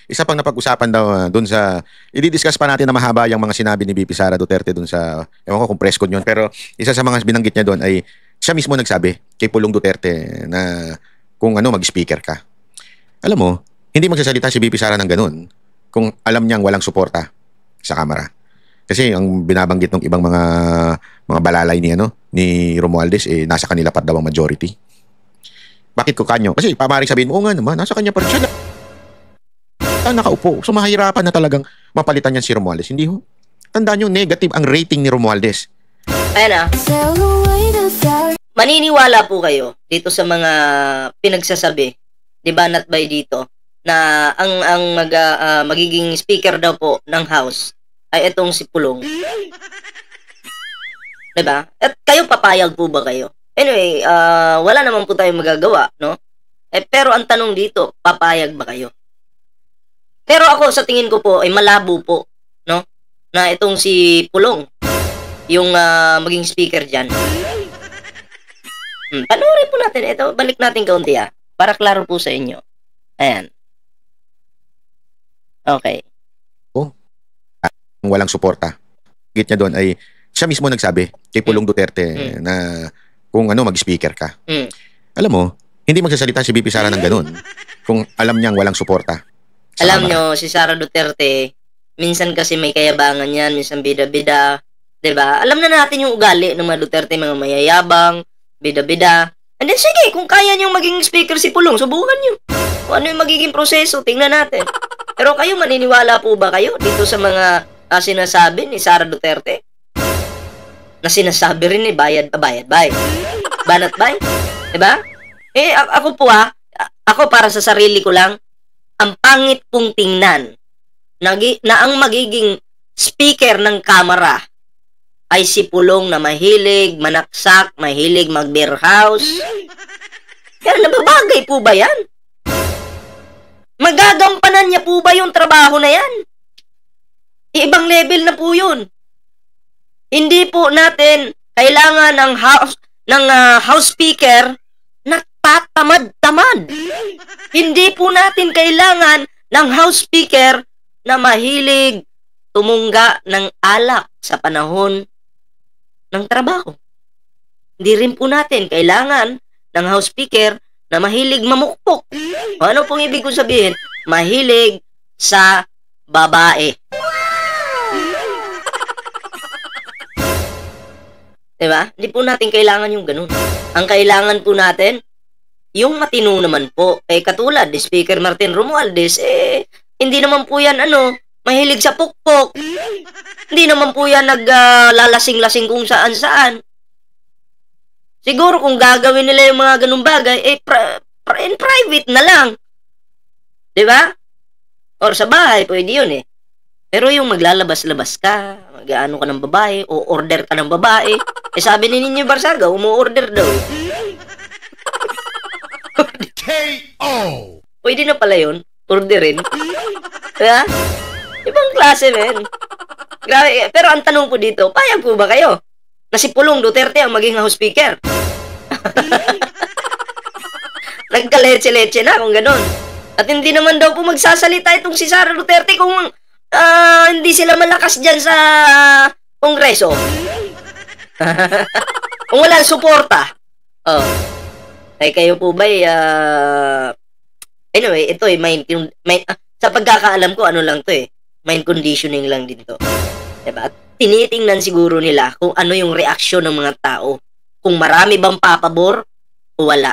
isa pang napag-usapan daw dun sa, i-discuss pa natin na mahaba yung mga sinabi ni VP Sara Duterte dun sa, ewan ko kung press con yun, pero isa sa mga binanggit niya doon ay siya mismo nagsabi kay Pulong Duterte na kung ano, mag-speaker ka. Alam mo, hindi magsasalita si VP Sara ng ganun kung alam niyang walang suporta sa Kamara. Kasi ang binabanggit ng ibang mga balalay ni ni Romualdez nasa kanila pa daw ang majority. Bakit ko kanyo? Kasi pamaring sabihin mo, nga naman, nasa kanya pa rin siya nakaupo. So mahirapan na talagang mapalitan yan si Romualdez. Hindi ho. Tandaan nyo, negative ang rating ni Romualdez. Ayan maniniwala po kayo dito sa mga pinagsasabi, di ba, not by dito, na ang magiging speaker daw po ng House ay itong si Pulong. Diba? At kayo, papayag po ba kayo? Anyway, wala naman po tayong magagawa, no? Pero ang tanong dito, papayag ba kayo? Pero ako, sa tingin ko po, ay malabo po, no? Na itong si Pulong, yung maging speaker dyan. Panoorin po natin. Ito, balik natin kaunti para klaro po sa inyo. Ayan. Okay. Walang suporta. Git niya doon ay siya mismo nagsabi kay Pulong Duterte na kung ano, mag-speaker ka. Alam mo, hindi magsasalita si VP Sara ng ganun kung alam niyang walang suporta. Alam nyo, si Sara Duterte, minsan kasi may kayabangan yan, minsan bida-bida, diba? Alam na natin yung ugali ng mga Duterte, mga mayayabang, bida-bida. And then, sige, kung kaya niyong maging speaker si Pulong, subukan niyo. Kung ano yung magiging proseso, tingnan natin. Pero kayo, maniniwala po ba kayo dito sa mga sinasabi ni Sara Duterte? Na sinasabi rin ni bayad bay. Banat bay. Diba? Ako po ako para sa sarili ko lang, ang pangit pong tingnan na ang magiging speaker ng Kamara ay si Pulong na mahilig manaksak, mahilig mag-beer house. Kaya nababagay po ba yan? Magagampanan niya po ba yung trabaho na yan? Ibang level na po yun. Hindi po natin kailangan ng house speaker na tatamad-tamad. Hindi po natin kailangan ng house speaker na mahilig tumungga ng alak sa panahon ng trabaho. Hindi rin po natin kailangan ng house speaker na mahilig mamukpok. Ano pong ibig kong sabihin? Mahilig sa babae. Diba? Hindi po natin kailangan yung ganun. Ang kailangan po natin, yung matino naman po. Katulad ni Speaker Martin Romualdez, hindi naman po yan, mahilig sa pukpok. Hindi naman po yan naglalasing-lasing kung saan-saan. Siguro kung gagawin nila yung mga ganung bagay, in private na lang. Diba? Or sa bahay, pwede yun Pero yung maglalabas-labas ka, mag-ano ka ng babae, o order ka ng babae, sabi ni Ninyo Barsaga, umu-order daw K.O. Pwede na pala yun, orderin. Diba? Ibang klase, men. Grabe. Pero ang tanong po dito, payag po ba kayo na si Pulong Duterte ang maging house speaker? Nagkaletse-letse na kung ganun. At hindi naman daw po magsasalita itong si Sara Duterte kung hindi sila malakas dyan sa Kongreso. Kung walang suporta. Kayo po ba anyway, ito sa pagkakaalam ko, lang to mind conditioning lang din to. Diba? Tinitingnan siguro nila kung ano yung reaksyon ng mga tao. Kung marami bang papabor o wala.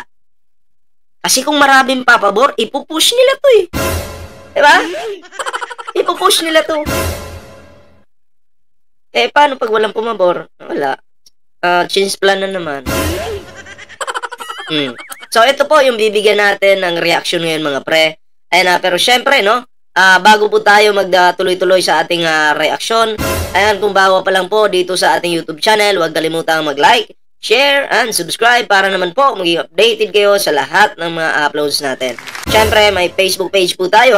Kasi kung maraming papabor, ipupush nila to Diba? Ipupush nila to. Paano pag walang pumabor? Wala. Change plan na naman. So, ito po yung bibigyan natin ng reaction ngayon, mga pre. Pero syempre, bago po tayo magtuloy-tuloy sa ating reaction, kung bago pa lang po dito sa ating YouTube channel, huwag kalimutang mag-like, share, and subscribe para naman po maging updated kayo sa lahat ng mga uploads natin. Syempre, may Facebook page po tayo,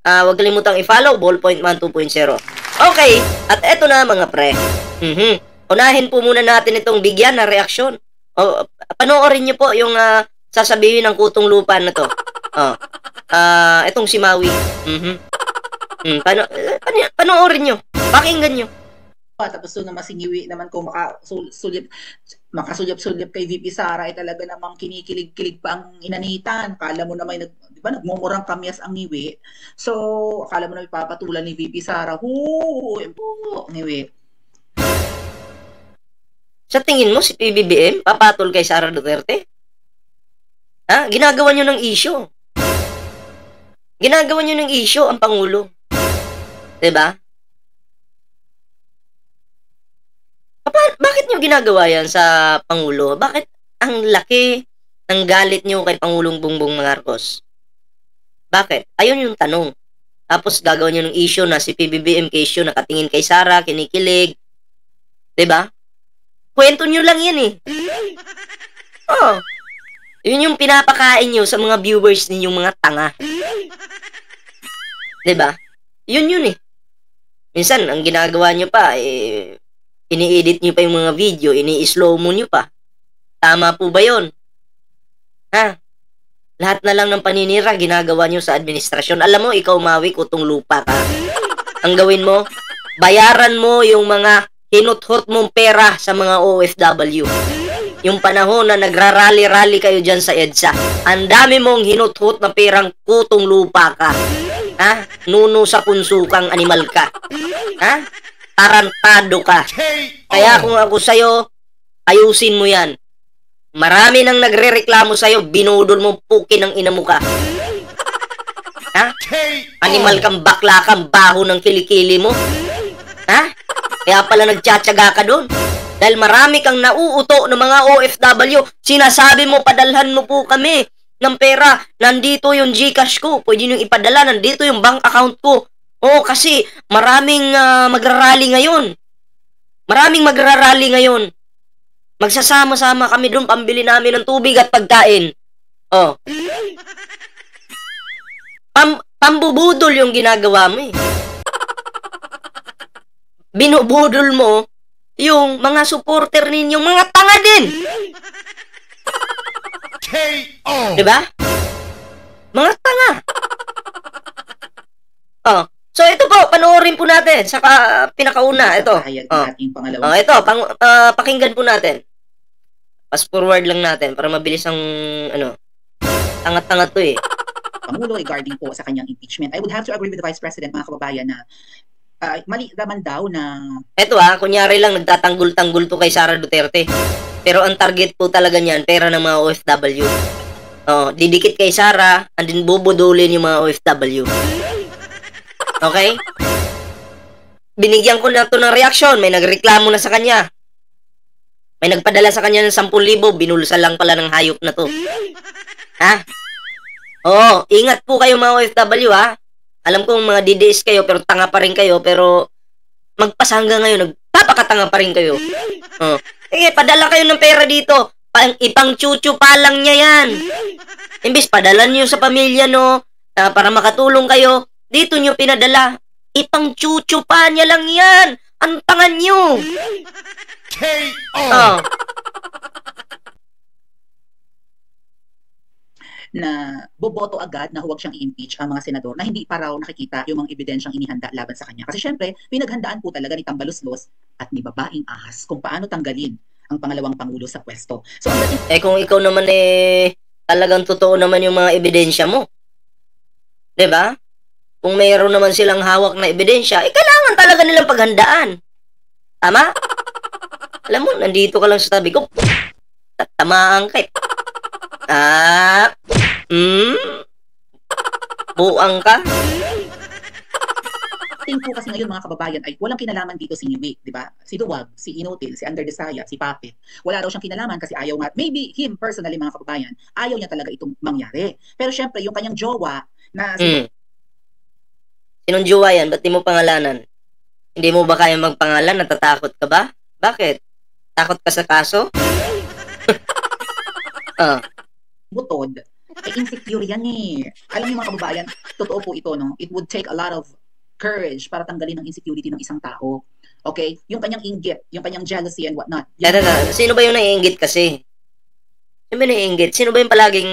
huwag kalimutang i-follow, Ballpoint Man 2.0. Okay, at eto na, mga pre. Unahin po muna natin itong bigyan na reaksyon. Panoorin niyo po yung sasabihin ng kutong lupa na to. Itong si Maui. Panoorin nyo. Pakinggan nyo. Tapos doon naman si Ngiwi naman kung makasulyap-sulyap kay VP Sara ay talaga namang kinikilig-kilig pa ang inanitan. Akala mo naman, di ba, nagmumurang kamyas ang Ngiwi. So, akala mo na ipapatulan ni VP Sara. Ngiwi. Sa tingin mo, si PBBM, papatol kay Sara Duterte? Ha? Ginagawa nyo ng issue. Ginagawa nyo ng issue ang Pangulo. Diba? Bakit nyo ginagawa yan sa Pangulo? Bakit ang laki ng galit nyo kay Pangulong Bongbong Marcos? Bakit? Ayun yung tanong. Tapos gagawin nyo ng issue na si PBBM issue nakatingin kay Sara, kinikilig. Diba? Kwento nyo lang yan eh. Oh. Yun yung pinapakain nyo sa mga viewers ninyong mga tanga. Diba? Yun eh. Minsan, ang ginagawa nyo pa, ini-edit nyo pa yung mga video, ini-slow mo nyo pa. Tama po ba yun? Ha? Lahat na lang ng paninira, ginagawa nyo sa administrasyon. Alam mo, ikaw mawi, kutong lupa ka. Ang gawin mo, bayaran mo yung mga hinuthot mong pera sa mga OFW. Yung panahon na nagrarally-rally kayo dyan sa EDSA, ang dami mong hinuthot na perang kutong lupa ka. Ha? Nuno sa punsukang animal ka. Ha? Tarantado ka. Kaya kung ako sa'yo, ayusin mo yan. Marami nang nagre-reklamo sa'yo, binudol mo pukin ng ina mo ka. Ha? Animal kang bakla kang baho ng kilikili mo. Ha? Kaya pala nagtsatsaga ka doon. Dahil marami kang nauuto ng mga OFW, sinasabi mo, padalhan mo po kami ng pera. Nandito yung GCash ko. Pwede nyo ipadala. Nandito yung bank account ko. Oo, kasi maraming magrarally ngayon. Maraming magrarally ngayon. Magsasama-sama kami doon, pambili namin ng tubig at pagkain. Oh. Pambubudol yung ginagawa mo eh. Binubudol mo yung mga supporter ninyong mga tanga din. KO! Diba? Mga tanga. Oh. So ito po, panoorin po natin. Saka pinakauna, ito. Oh, ito, pakinggan po natin. Fast forward lang natin para mabilis ang tanga-tanga to eh. Pangulo regarding po sa kanyang impeachment. I would have to agree with the Vice President, mga kababayan, na mali naman daw na... Ito kunyari lang nagtatanggol-tanggol to kay Sara Duterte. Pero ang target po talaga niyan, pera ng mga OFW. Oh, didikit kay Sara, and then bubudulin yung mga OFW. Okay? Binigyan ko na to ng reaksyon. May nagreklamo na sa kanya. May nagpadala sa kanya ng 10,000. Binulsa lang pala ng hayop na to. Ha? Oo, ingat po kayo mga OFW ha. Alam kong mga DDS kayo pero tanga pa rin kayo. Pero magpasa hanggang ngayon, nagpapakatanga pa rin kayo. Oh. Padala kayo ng pera dito. Ipang chuchu pa lang niya yan. Imbis padala niyo sa pamilya para makatulong kayo. Dito nyo pinadala. Ipang chuchu pa niya lang yan. Ang tanga nyo. KO! Oh. Na boboto agad na huwag siyang i-impeach ang mga senador na hindi pa raw nakikita yung mga ebidensyang inihanda laban sa kanya. Kasi syempre, pinaghandaan po talaga ni Tambaluslos at ni Babaeng Ahas kung paano tanggalin ang pangalawang pangulo sa pwesto. So, kung ikaw naman talagang totoo naman yung mga ebidensya mo. 'Di ba? Kung mayroon naman silang hawak na ebidensya, kailangan talaga nilang paghandaan. Tama? Alam mo, nandito ka lang sa tabi ko. Tatamaan ka. Buang ka? Tingin po kasi ngayon mga kababayan ay walang kinalaman dito si Ngiwi, di ba? Si Duwag, si Inotil, si Under Desaya, si Papit. Wala raw siyang kinalaman kasi ayaw nga, maybe him personally mga kababayan, ayaw niya talaga itong mangyari. Pero syempre, yung kanyang jowa na... Sinong jowa yan? Ba't di mo pangalanan? Hindi mo ba kaya magpangalan? Natatakot ka ba? Bakit? Takot ka sa kaso? Butod, insecure yan eh. Alam niyo mga kababayan, totoo po ito, no? It would take a lot of courage para tanggalin ang insecurity ng isang tao. Okay? Yung kanyang inggit, yung kanyang jealousy and whatnot. Sino ba yung naiinggit kasi? Sino ba naiinggit? Sino ba yung palaging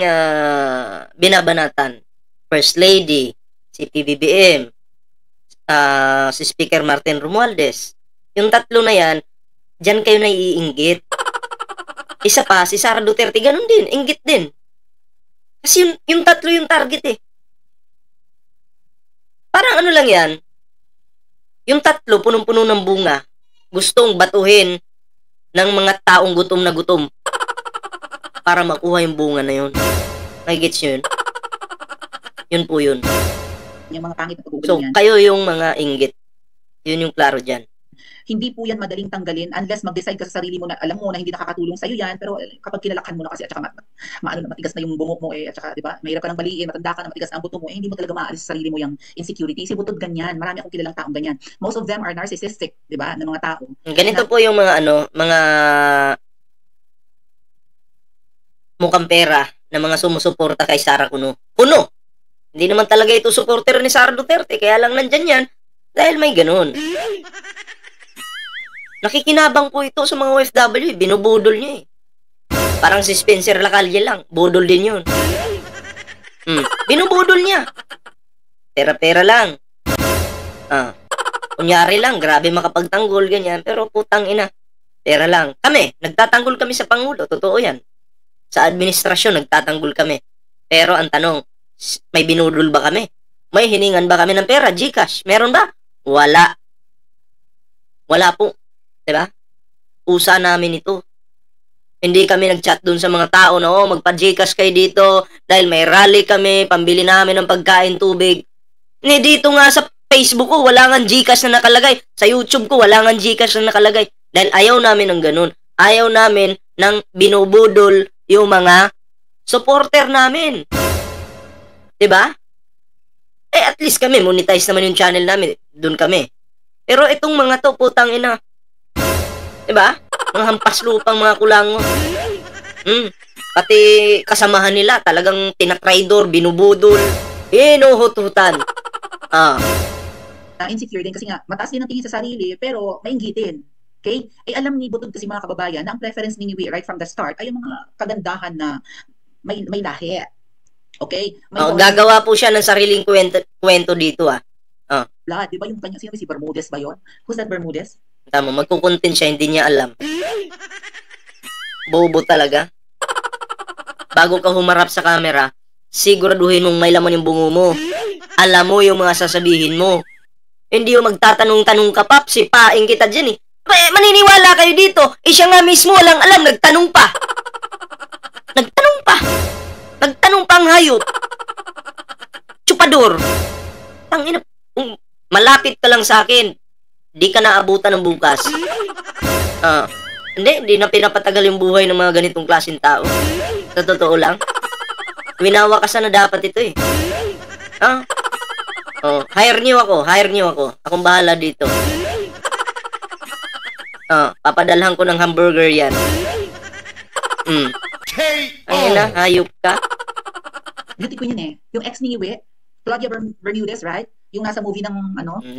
binabanatan? First Lady, si PBBM, si Speaker Martin Romualdez. Yung tatlo na yan, dyan kayo naiinggit. Isa pa, si Sara Duterte, ganun din, inggit din. Kasi yung tatlo yung target eh. Parang ano lang yan, yung tatlo, punong-puno ng bunga, gustong batuhin ng mga taong gutom na gutom para makuha yung bunga na yun. Nagigets yun? Yun po yun. Yung mga pangit na pag-uugali So, yan. kayo yung mga inggit. Yun yung klaro dyan. Hindi po yan madaling tanggalin unless mag-decide ka sa sarili mo na alam mo na hindi nakakatulong sa'yo yan, pero kapag kinalakhan mo na kasi at saka maano na matigas na yung bungok mo at saka 'di ba, mahirap ka nang baliin, matanda ka na matigas na ang buto mo, hindi mo talaga maalis sa sarili mo yung insecurity. Si butod ganyan, marami akong kilalang taong ganyan. Most of them are narcissistic, 'di ba, ng mga tao. Ganito po yung mga mga mukhang pera na mga sumusuporta kay Sara Kuno. Kuno! Hindi naman talaga ito supporter ni Sara Duterte, kaya lang nandyan yan dahil may ganun. Nakikinabang po ito sa mga OFW, binubudol niya eh. Parang si Spencer Lacalle lang, budol din yun. Binubudol niya. Pera-pera lang. Kunyari lang, grabe makapagtanggol, ganyan, pero putang ina, pera lang. Kami, nagtatanggol kami sa Pangulo, totoo yan. Sa administrasyon, nagtatanggol kami. Pero ang tanong, may binudol ba kami? May hiningan ba kami ng pera? GCash, meron ba? Wala. Wala po. Diba? Usa namin ito. Hindi kami nag-chat dun sa mga tao na, magpa-GCash kayo dito dahil may rally kami, pambili namin ng pagkain, tubig. Hindi, dito nga sa Facebook ko, wala nga GCash na nakalagay. Sa YouTube ko, wala nga GCash na nakalagay. Dahil ayaw namin ng ganun. Ayaw namin ng binubudol yung mga supporter namin. Diba? At least kami, monetize naman yung channel namin. Doon kami. Pero itong mga to, putang ina. Diba? Mga hampas lupang mga kulango. Pati kasamahan nila, talagang tinatraidor, binubudol, hinuhut-hutan. Insecure din kasi nga mataas din ang tingin sa sarili pero mainggitin. Okay? Alam ni Butod kasi mga kababayan na ang preference ni Niwi right from the start ay yung mga kagandahan na may lahi. Okay? Gagawa po siya ng sariling kwento dito Lahat, di ba yung kanya, sino si Bermudez ba yun? Who's that Bermudez? Tama, magkukontent siya, hindi niya alam. Bobo talaga. Bago ka humarap sa camera, siguraduhin mong may laman yung bungo mo. Alam mo yung mga sasabihin mo. Hindi yung magtatanong-tanong ka, Pap, sipain kita dyan eh. Maniniwala kayo dito, siya nga mismo walang alam, nagtanong pa. Nagtanong pa ang hayop. Chupador. Tangina, malapit ka lang sa akin, di ka naabutan ng bukas. Hindi na pinapatagal yung buhay ng mga ganitong klaseng tao. Sa totoo lang. Winawakasan na dapat ito eh. Hire niyo ako. Akong bahala dito. Papadalhan ko ng hamburger yan. Ay na, hayop ka. Beauty queen yun eh. Yung ex ni Niwi, Claudia Bermudez, right? Yung nasa movie ng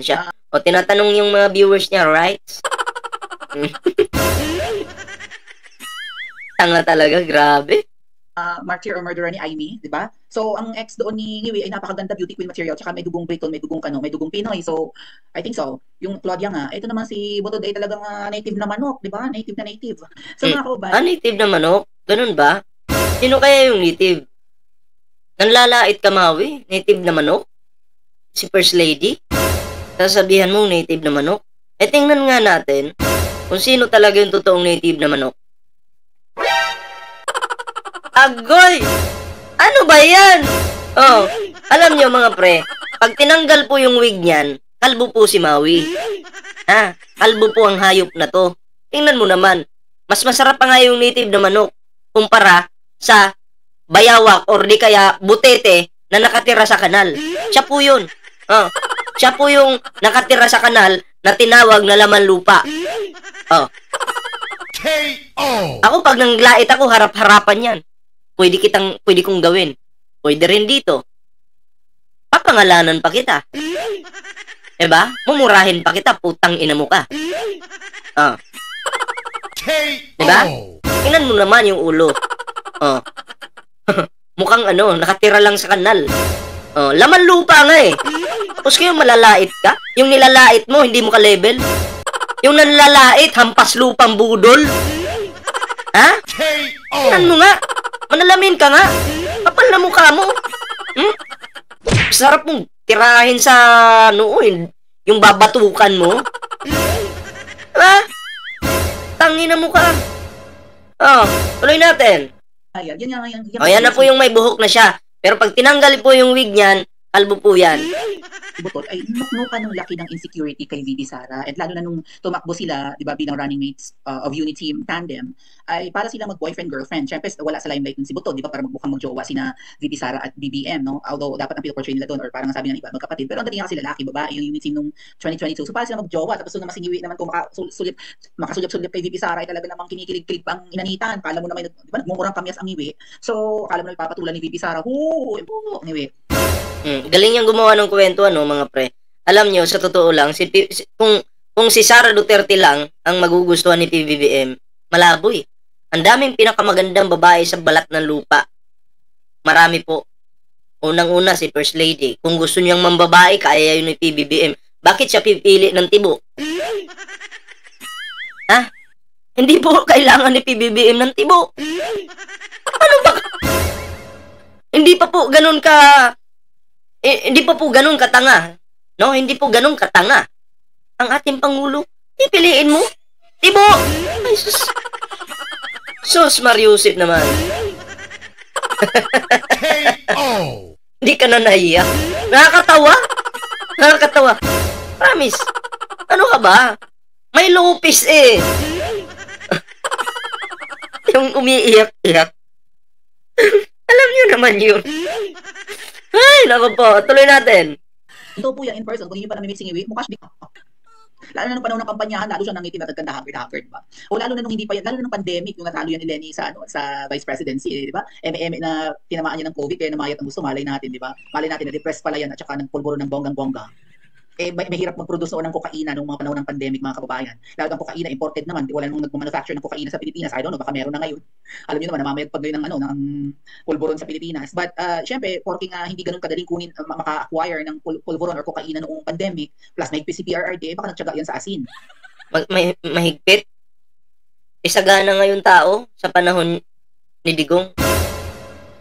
Siya. Tinatanong yung mga viewers niya, right? Tanga talaga, grabe. Martyr or Murderer ni Aimee, di ba? So, ang ex doon ni Niwi ay napakaganda beauty queen material, tsaka may dugong Briton, may dugong may dugong Pinoy. So, I think so. Yung Claudia nga, ito naman si Butod ay talagang native na manok, di ba? Native na native. So, mga kauban. Native na manok? Ganun ba? Sino kaya yung native? Nanlalait Kamawi? Native na manok? Si First Lady? Sasabihan mo native na manok? Tingnan nga natin kung sino talaga yung totoong native na manok. Agoy! Ano ba yan? Alam nyo mga pre, pag tinanggal po yung wig niyan, kalbo po si Maui. Kalbo po ang hayop na to. Tingnan mo naman, mas masarap pa nga yung native na manok kumpara sa bayawak or di kaya butete na nakatira sa kanal. Siya po yun. Siya po yung nakatira sa kanal na tinawag na laman lupa. Ako pag nanglait ako, harap-harapan yan. Pwede kong gawin. Pwede rin dito. Papangalanan pa kita. Diba? Mumurahin pa kita, putang ina mo ka. Diba? Tingnan mo naman yung ulo. Mukhang nakatira lang sa kanal. Laman lupa nga eh. Tapos kayo malalait ka? Yung nilalait mo, hindi mo ka-level? Yung nanlalait, hampas lupang budol? Ha? KO. Tingnan mo nga. Manalamin ka nga. Kapal na mukha mo. Sarap mong tirahin sa noon. Yung babatukan mo. Ha? Tangina mo ka. Oh, tuloy natin. Ayan, yan. O, yan na po yung may buhok na siya. Pero pag tinanggal po yung wig niyan, kalbo po yan. Butot ay nuknukan ng laki ng insecurity kay VP Sara, at lalo na nung tumakbo sila, di ba, bilang running mates of Unity Tandem, ay para sila mag-boyfriend-girlfriend. Siyempre, wala sa limelight si Butot, di ba, para magmukhang magjowa sina VP Sara at BBM, no? Although, dapat ang pinoportray nila doon, or parang sabi ng iba, magkapatid. Pero ang dating nga kasi lalaki, babae, yung Unity nung 2022. So, para sila magjowa, tapos doon naman singiwi naman kung makasulyap-sulyap kay VP Sara, ay talaga namang kinikilig-kilig pang inanitan. Kala mo naman, di ba, nagmumurang kamyas ang iwi. So, kala mo na ipapatulan ni VP Sara, anyway. Galing niyang gumawa ng kwento, mga pre. Alam niyo, sa totoo lang, kung si Sara Duterte lang ang magugustuhan ni PBBM, malabo eh. Ang daming pinakamagandang babae sa balat ng lupa. Marami po. Unang-una si First Lady. Kung gusto niyang mambabae, kaya yun ni PBBM. Bakit siya pipili ng tibo? Ha? Hindi po kailangan ni PBBM ng tibo. Ano ba? Hindi pa po ganun katanga. No, hindi po ganun katanga. Ang ating Pangulo, pipiliin mo. Tibo! Ay, sus Mariusip naman. KO. Hindi ka na nahiya. Nakakatawa. Promise. Ano ka ba? May lupis eh. Yung umiiyak-iyak. Alam niyo naman yun. Ay, naku po. Tuloy natin. Ito po yan in person, kung hindi pa namin singiwi, mukha siya. Lalo na nung panahon ng kampanyahan, lalo siya nangitim at nagkanda-haggard, ba? O lalo na nung hindi pa yan, lalo na nung pandemic, yung natalo yan ni Lenny sa vice presidency, di ba? Eme na tinamaan niya ng COVID, kaya namayat ang gusto, malay natin, di ba? Malay natin na depressed pala yan at saka nagpulburo ng bonggang-bongga. May hirap mag-produce noon ng kokaina nung mga panahon ng pandemic, mga kababayan. Lalo ang kokaina imported naman, wala nang nagma-manufacture ng kokaina sa Pilipinas. I don't know, baka meron na ngayon. Alam niyo naman, namamayag pag ngayon ng pulburon sa Pilipinas. But syempre, porque nga hindi ganun kadaling kunin, maka-acquire ng pulburon or kokaina noong pandemic, plus may PCPRRD, baka nagtiyaga yan sa asin. Mahigpit? Isagana ngayon tao sa panahon ni Digong.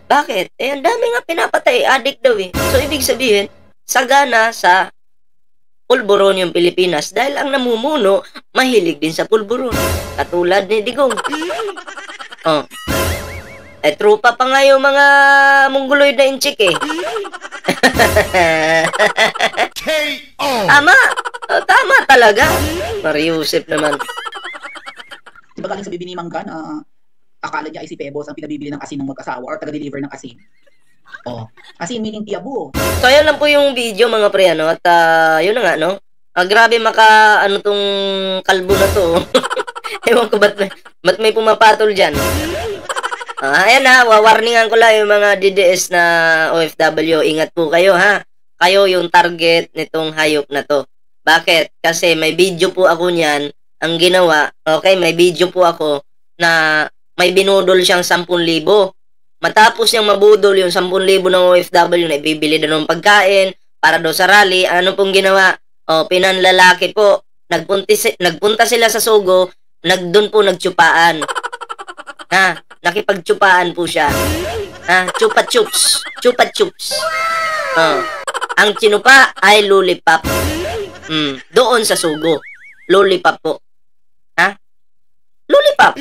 Bakit? Ang dami nga pinapatay, addict daw eh. So, ibig sabihin, sagana sa pulburon yung Pilipinas dahil ang namumuno mahilig din sa pulburon. Katulad ni Digong. Oh. Trupa pa nga yung mga mongoloid na inchik eh. KO. Tama talaga. Mariusip naman. Diba galing sa bibini mangga na akala niya ay si Pebos ang pinabibili ng asin ng mag-asawa or taga-deliver ng asin. Oh, asin meaning tiyabu. So, ayan lang po yung video mga pre, at yun na nga, no? Grabe tong kalbo na to. Ewan ko ba't may pumapatol dyan. Ayan na, wawarningan ko lang yung mga DDS na OFW. Ingat po kayo, ha? Kayo yung target nitong hayop na to. Bakit? Kasi may video po ako niyan, ang ginawa, okay, may video po ako na may binudol siyang 10,000. Matapos niyang mabudol yung 10,000 ng OFW na ibibili daw ng pagkain para daw sa rally, ano pong ginawa? Pinanlalaki po. Nagpunta sila sa Sogo, doon po nagtsupaan. Nakipagtsupaan po siya. Chupa-chups. Chupa-chups. Ang chinupa ay lollipop. Doon sa Sogo. Lollipop po. Lollipop.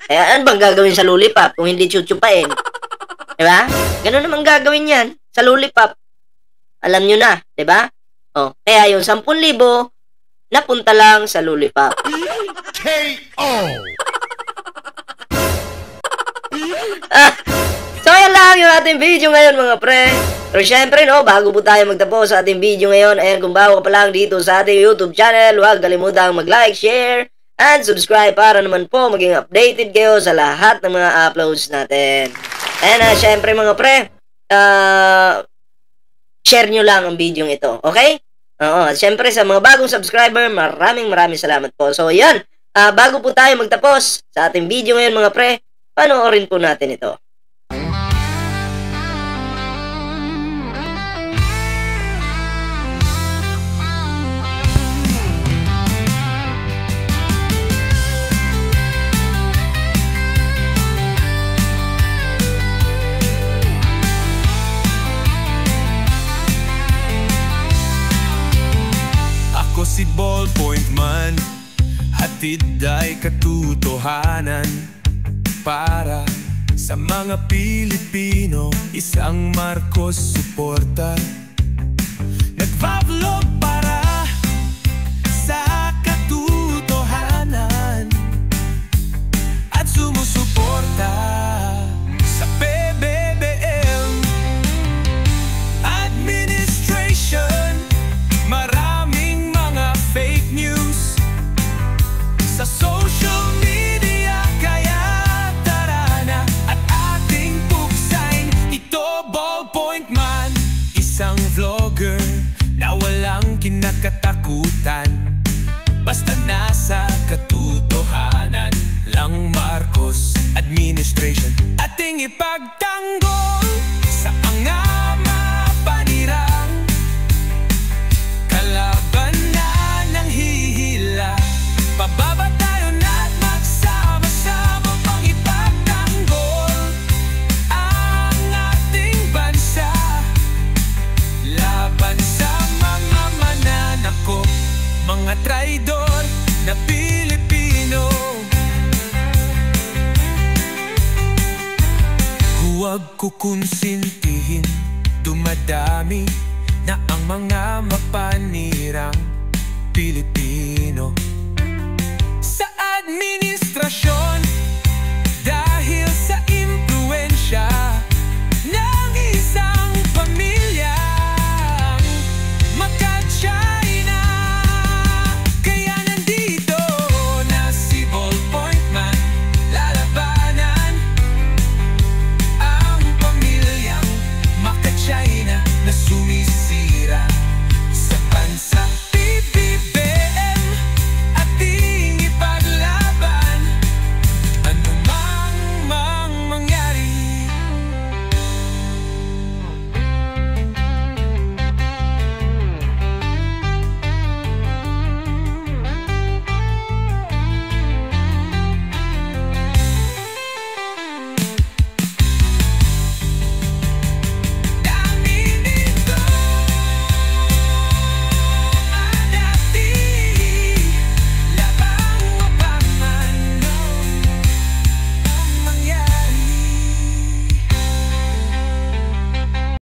Ano bang gagawin sa lollipop kung hindi chuchupain? Diba? Ganun naman gagawin yan sa lollipop. Alam nyo na, diba? Kaya yung 10,000 napunta lang sa lollipop. KO. So, yan lang yung ating video ngayon mga pre. Pero syempre, bago po tayo magtapos sa ating video ngayon, ayan, kung bago ka pa lang dito sa ating YouTube channel, huwag kalimutang mag-like, share, and subscribe para naman po maging updated kayo sa lahat ng mga uploads natin. And syempre mga pre, share nyo lang ang video ito, okay? At syempre sa mga bagong subscriber, maraming salamat po. So yan, bago po tayo magtapos sa ating video ngayon mga pre, panoorin po natin ito. hatid ay katotohanan para sa mga Pilipino. Isang Marcos suporta, nagpa-vlog para sa katotohanan at sumusuporta sa PBBM administration. Maraming mga fake news sa social media, kaya tara na at ating buksain ito. Ballpoint Man, isang vlogger na walang kinakatakutan, basta nasa katotohanan lang. Marcos administration ating ipagtanggol sa mga mapanirang kalaban na nang hihila. Pababa tayo na't magsama-sama pang ipagtanggol ang ating bansa laban sa mga mananakop, mga traidor na Pilipino. Huwag kukonsintihin, dumadami na ang mga mapanirang Pilipino.